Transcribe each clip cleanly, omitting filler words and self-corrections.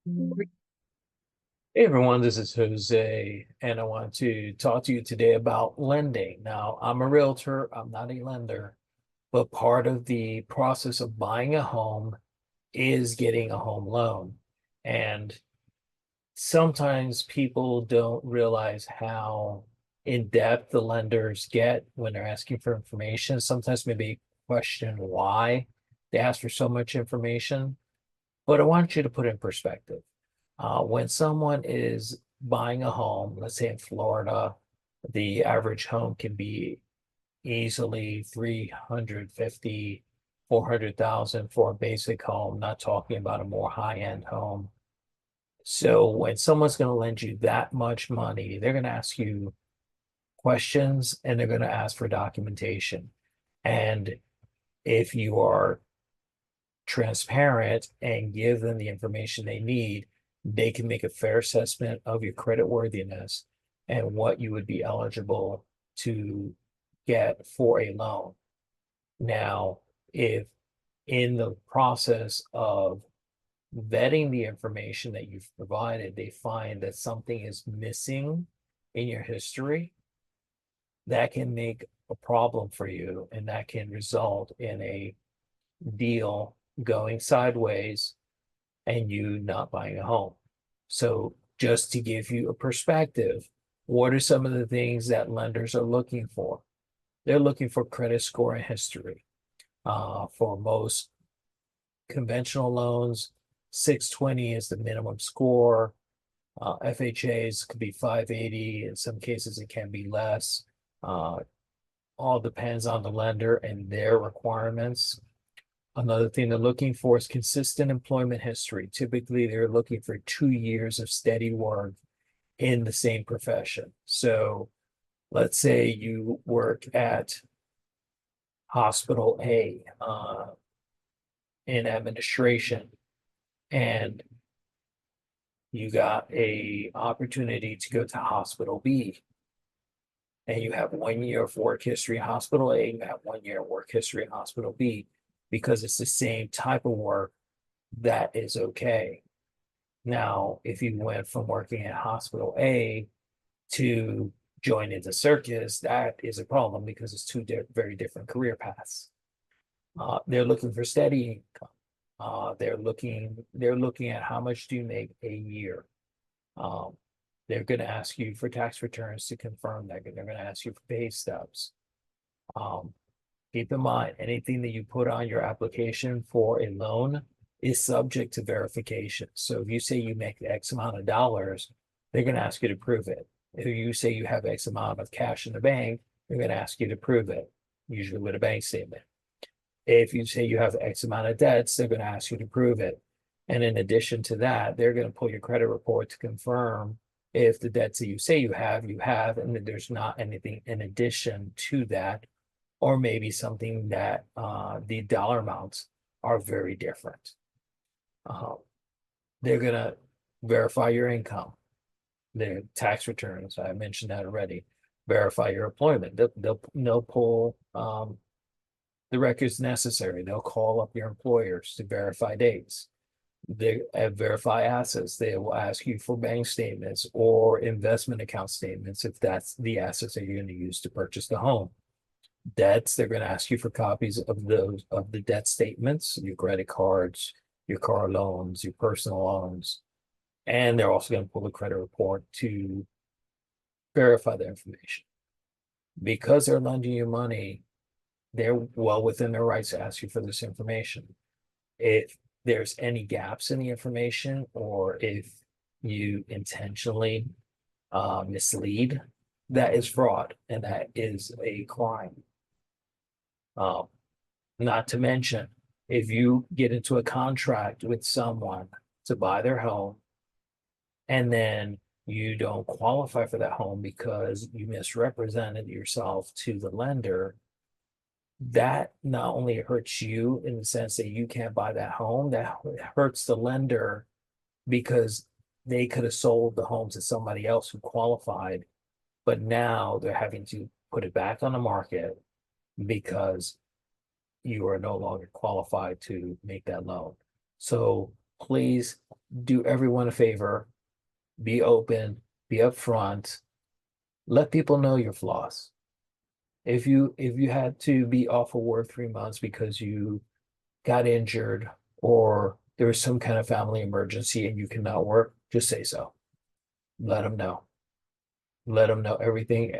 Hey everyone, this is Jose, and I want to talk to you today about lending. Now, I'm a realtor, I'm not a lender, but part of the process of buying a home is getting a home loan. And sometimes people don't realize how in depth the lenders get when they're asking for information. Sometimes maybe question why they ask for so much information, but I want you to put in perspective. When someone is buying a home, let's say in Florida, the average home can be easily 350, 400,000 for a basic home, not talking about a more high-end home. So when someone's going to lend you that much money, they're going to ask you questions and they're going to ask for documentation. And if you are transparent and give them the information they need, they can make a fair assessment of your credit worthiness and what you would be eligible to get for a loan. Now, if in the process of vetting the information that you've provided, they find that something is missing in your history, that can make a problem for you and that can result in a deal going sideways and you not buying a home. So just to give you a perspective, what are some of the things that lenders are looking for? They're looking for credit score and history. For most conventional loans, 620 is the minimum score. FHAs could be 580. In some cases, it can be less. Uh, all depends on the lender and their requirements. Another thing they're looking for is consistent employment history. Typically, they're looking for 2 years of steady work in the same profession. So let's say you work at hospital A in administration, and you got a opportunity to go to hospital B, and you have 1 year of work history in hospital A, you have 1 year of work history in hospital B, because it's the same type of work, that is okay. Now, if you went from working at hospital A to joining the circus, that is a problem because it's two very different career paths. They're looking for steady income. They're looking at how much do you make a year. Um, they're going to ask you for tax returns to confirm that. They're going to ask you for pay stubs. Um, Keep in mind, anything that you put on your application for a loan is subject to verification. So if you say you make X amount of dollars, they're going to ask you to prove it. If you say you have X amount of cash in the bank, they're going to ask you to prove it, usually with a bank statement. If you say you have X amount of debts, they're going to ask you to prove it. And in addition to that, they're going to pull your credit report to confirm if the debts that you say you have, and that there's not anything in addition to that, or maybe something that the dollar amounts are very different. Uh, they're going to verify your income, their tax returns. I mentioned that already. Verify your employment. They'll pull the records necessary. They'll call up your employers to verify dates. They verify assets. They will ask you for bank statements or investment account statements if that's the assets that you're going to use to purchase the home. Debts, they're going to ask you for copies of the debt statements, your credit cards, your car loans, your personal loans, and they're also going to pull the credit report to verify the information. Because they're lending you money, they're well within their rights to ask you for this information. If there's any gaps in the information, or if you intentionally mislead, that is fraud and that is a crime. Um, Not to mention, if you get into a contract with someone to buy their home and then you don't qualify for that home because you misrepresented yourself to the lender, that not only hurts you in the sense that you can't buy that home, that hurts the lender because they could have sold the home to somebody else who qualified, but now they're having to put it back on the market because you are no longer qualified to make that loan. So please do everyone a favor, be open, be upfront, let people know your flaws. If you had to be off of work 3 months because you got injured or there was some kind of family emergency and you cannot work, just say so. Let them know. Let them know everything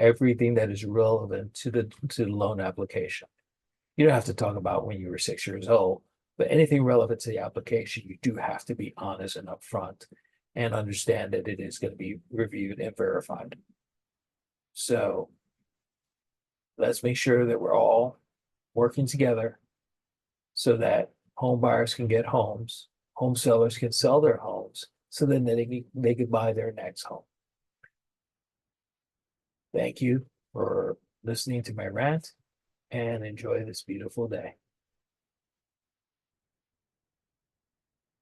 that is relevant to the loan application. You don't have to talk about when you were 6 years old, but anything relevant to the application, you do have to be honest and upfront and understand that it is going to be reviewed and verified. So let's make sure that we're all working together so that home buyers can get homes, home sellers can sell their homes, so then they can buy their next home. Thank you for listening to my rant and enjoy this beautiful day.